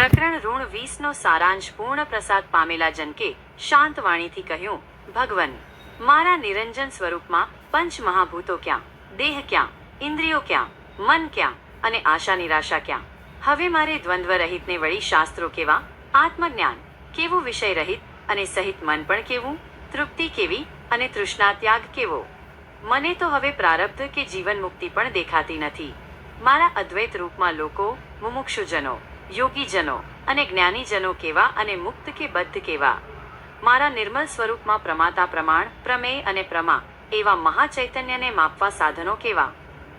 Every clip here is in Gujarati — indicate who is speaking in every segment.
Speaker 1: પ્રકરણ ઋણ 20 નો સારાંશ પૂર્ણ પ્રસાદ પામેલા જનકે શાંત વાણીથી કહ્યું, ભગવન, મારા નિરંજન સ્વરૂપમાં પંચ મહાભૂતો ક્યાં, દેહ ક્યાં, ઇન્દ્રિયો ક્યાં, મન ક્યાં અને આશા નિરાશા ક્યાં? હવે મારે દ્વંદ્વ રહિતને વળી શાસ્ત્રો કેવા, આત્મજ્ઞાન કેવું, વિષય રહિત અને સહિત મન પણ કેવું, તૃપ્તિ કેવી અને તૃષ્ણા ત્યાગ કેવો? મને તો હવે પ્રારબ્ધ કે જીવન મુક્તિ પણ દેખાતી નથી. મારા અદ્વૈત રૂપમાં લોકો, મુમુક્ષુજનો, યોગીજનો અને જ્ઞાનીજનો કેવા અને મુક્ત કે બદ્ધ કેવા? મારા નિર્મલ સ્વરૂપમાં પ્રમાતા પ્રમાણ, પ્રમેય અને પ્રમા એવા મહાચૈતન્યને માપવા સાધનો કેવા?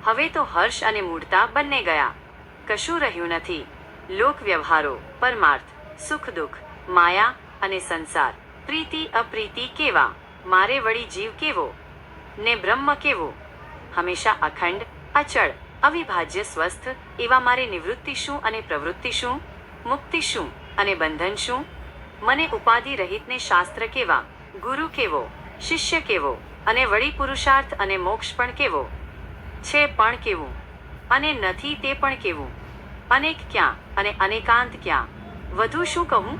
Speaker 1: હવે તો હર્ષ અને મૂઢતા બંને ગયા, કશું રહ્યું નથી. લોક વ્યવહારો, પરમાર્થ, સુખ દુઃખ, માયા અને સંસાર, પ્રીતિ અપ્રીતિ કેવા? મારે વળી જીવ કેવો ને બ્રહ્મ કેવો? હંમેશા અખંડ, અચળ, અવિભાજ્ય સ્વસ્થ એવા મારે નિવૃત્તિ શું અને પ્રવૃત્તિ શું, મુક્તિ શું અને બંધન શું? મને ઉપાધિ રહિતને શાસ્ત્ર કેવા, ગુરુ કેવો, શિષ્ય કેવો અને વળી પુરુષાર્થ અને મોક્ષ પણ કેવો? છે પણ કેવું અને નથી તે પણ કેવું? અનેક ક્યાં અને અનેકાંત ક્યાં? વધુ શું કહું?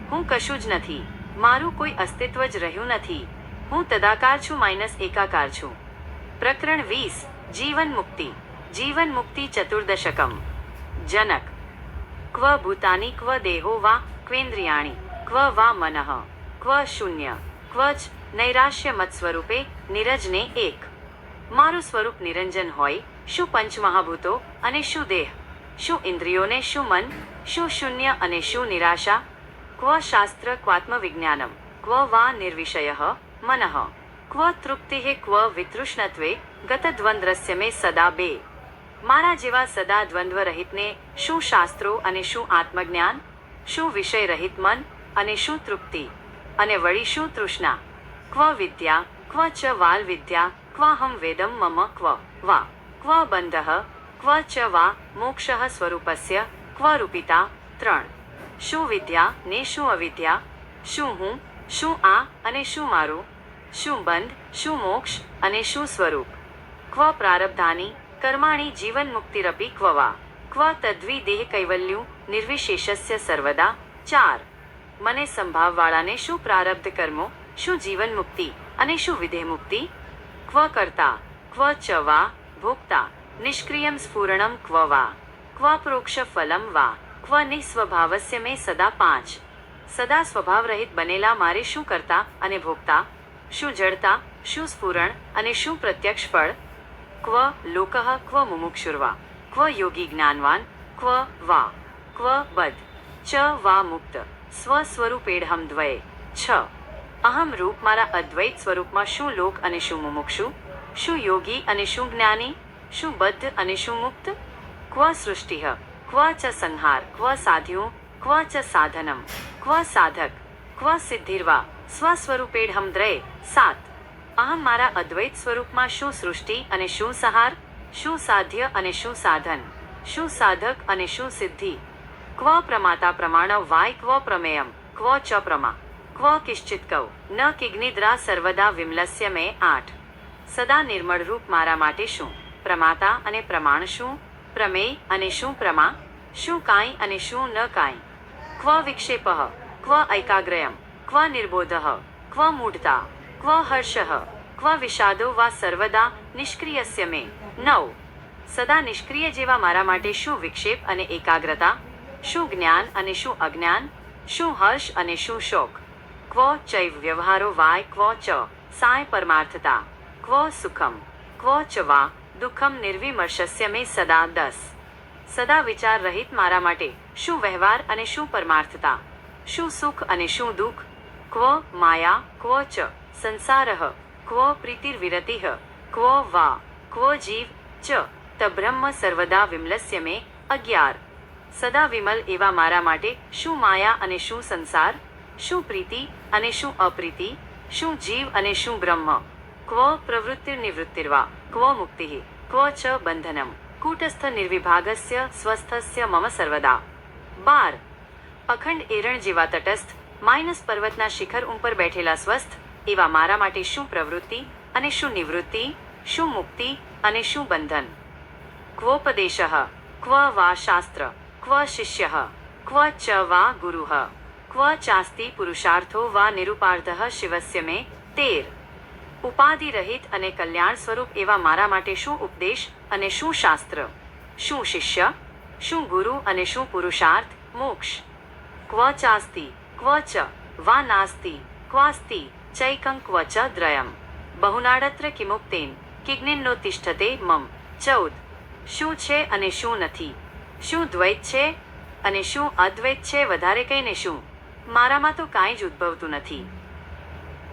Speaker 1: હું કશું જ નથી. મારું કોઈ અસ્તિત્વ જ રહ્યું નથી. હું તદાકાર છું માઇનસ એકાકાર છું. પ્રકરણ 20 જીવન મુક્તિ. જીવન મુક્તિ ચતુર્દશકમ. જનક, ક્વ ભૂતાની ક્વ દેહો વા ક્વેન્દ્રિયાણી ક્વ વા મનઃ ક્વ શૂન્ય ક્વ ચ નૈરાશ્ય મત સ્વરૂપે નિરજને એક. મારું સ્વરૂપ નિરંજન હોય, શું પંચમહાભૂતો અને શું દેહ, શું ઇન્દ્રિયોને શું મન, શું શૂન્ય અને શું નિરાશા? ક્વ શાસ્ત્ર ક્વાત્મ વિજ્ઞાનમ ક્વ વા નિર્વિષય મનઃ ક્વ તૃપ્તિઃ ક્વ વિતૃષ્ણત્વે ગતદ્વંદ્રસ્ય મે સદા બે. મારા જેવા સદા દ્વંદ્વ રહિતને શું શાસ્ત્રો અને શું આત્મજ્ઞાન, શું વિષય રહિત મન અને શું તૃપ્તિ અને વળી શું તૃષ્ણા? ક્વ વિદ્યા ક્વ ચ વાલ વિદ્યા ક્વાહમ વેદમ મમ ક્વ વા ક્વ બંધઃ ક્વ ચ વા મોક્ષઃ સ્વરૂપસ્ય ક્વ રૂપિતા. 3. શું વિદ્યા ને શું અવિદ્યા? શું હું, શું આ અને શું મારું? શું બંધ, શું મોક્ષ અને શું સ્વરૂપ? ક્વ પ્રારબ્ધાની કર્માણી જીવન મુક્તિરપી ક્વ વા ક્વ તદ્વિ દેહ કૈવલ્યું નિર્વિશેષસ્ય સર્વદા. 4. મને સંભાવવાળાને શું પ્રારબ્ધ કર્મો, શું જીવન મુક્તિ અને શું વિદેહ મુક્તિ? ક્વ કર્તા ક્વ ચ વા ભોક્તા નિષ્ક્રિયમ સ્ફુરણમ ક્વ વા ક્વ પ્રોક્ષ ફલમ વા ક્વ નિસ્વભાવસ્ય મે સદા. 5. સદા સ્વભાવ રહિત બનેલા મારે શું કરતા અને ભોગતા, શું જડતા, શું સ્ફુરણ અને શું પ્રત્યક્ષ ફળ? ક્વ લોકઃ ક્વ મુમુક્ષુર્વા ક્વ યોગી જ્ઞાનવાન ક્વ વા ક્વ બદ્ધ ચ વા મુક્ત સ્વસ્વરૂપેડહમ દ્વયે. 6. અહમ રૂપ મારા અદ્વૈત સ્વરૂપમાં શું લોક અને શું મુમુક્ષુ, શું યોગી અને શું જ્ઞાની, શું બદ્ધ અને શું મુક્ત? ક્વ સૃષ્ટિ ક્વ ચ સંહાર ક્વ સાધ્યું ક્વ ચ સાધનમ ક્વ સાધક ક્વ સિદ્ધિર્વા સ્વસ્વરૂપેડહમ દ્વયે. 7. અહમ મારા અદ્વૈત સ્વરૂપમાં શું સૃષ્ટિ અને શું સંહાર, શું સાધ્ય અને શું સાધન, શું સાધક અને શું સિદ્ધિ? ક્વ પ્રમાતા પ્રમાણ વાય ક્વ પ્રમેયમ ક્વ ચ પ્રમા ક્વ કિશ્ચિત કવ ન કિગ્નિદ્રા સર્વદા વિમલસ્ય મે. 8. સદા નિર્મળ રૂપ મારા માટે શું પ્રમાતા અને પ્રમાણ, શું પ્રમેય અને શું પ્રમા, શું કાંઈ અને શું ન કાંઈ? ક્વ વિક્ષેપઃ ક્વ ઐકાગ્રયમ ક્વ નિર્બોધઃ ક્વ મૂઢતા ક્વ હર્ષઃ ક્વ વિષાદો વા સર્વદા નિષ્ક્રિયસ્ય મે. 9. સદા નિષ્ક્રિય જેવા મારા માટે શું વિક્ષેપ અને એકાગ્રતા, શું જ્ઞાન અને શું અજ્ઞાન, શું હર્ષ અને શું શોક? ક્વ ચૈવ વ્યવહારો વાય ક્વ ચ સાય પરમાર્થતા ક્વ સુખમ ક્વ ચ વા દુઃખમ નિર્વિમર્શસ્ય મે સદા. 10. સદા વિચાર રહિત મારા માટે શું વ્યવહાર અને શું પરમાર્થતા, શું સુખ અને શું દુઃખ? ક્વ માયા ક્વ ચ સંસારઃ ક્વ પ્રીતિર્વિરતિઃ ક્વ વા ક્વ જીવ ચ તબ્રહ્મ સર્વદા વિમલસ્ય મે. 11. સદા વિમલ એવા મારા માટે શું માયા અને શું સંસાર, શું પ્રીતિ અને શું અપ્રીતિ, શું જીવ અને શું બ્રહ્મ? ક્વ પ્રવૃત્તિર્નિવૃત્તિર્વા ક્વ મુક્તિઃ ક્વ ચ બંધનમ કૂટસ્થ નિર્વિભાગસ્ય સ્વસ્થસ્ય મમ સર્વદા. 12. અખંડ એરણ જેવા તટસ્થ માઇનસ પર્વતના શિખર ઉપર બેઠેલા સ્વસ્થ એવા મારા માટે શું પ્રવૃત્તિ અને શું નિવૃત્તિ, શું મુક્તિ અને શું બંધન? ક્વોપદેશઃ ક્વ વા શાસ્ત્ર ક્વ શિષ્યઃ क्व च वा गुरुः क्व चास्ति पुरुषार्थो वा निरुपार्थः શિવસ્ય મે 13 ઉપાધિ રહિત અને કલ્યાણ સ્વરૂપ એવા મારા માટે શું ઉપદેશ અને શું શાસ્ત્ર, શું શિષ્ય, શું ગુરુ અને શું પુરુષાર્થ મોક્ષ. ક્વ ચાસ્તિ ક્વ ચ વા નાસ્તિ ક્વાસ્તિ ચૈકં ક્વ ચ દ્રયમ બહુનાડત્ર કિમુક્તેન કિજ્ઞિન્નો તિષ્ઠતે મમ. 14 શું છે અને શું નથી, શું દ્વૈત છે અને શું અદ્વૈત છે, વધારે કહીને શું મારામાં તો કાંઈ જ ઉદ્ભવતું નથી.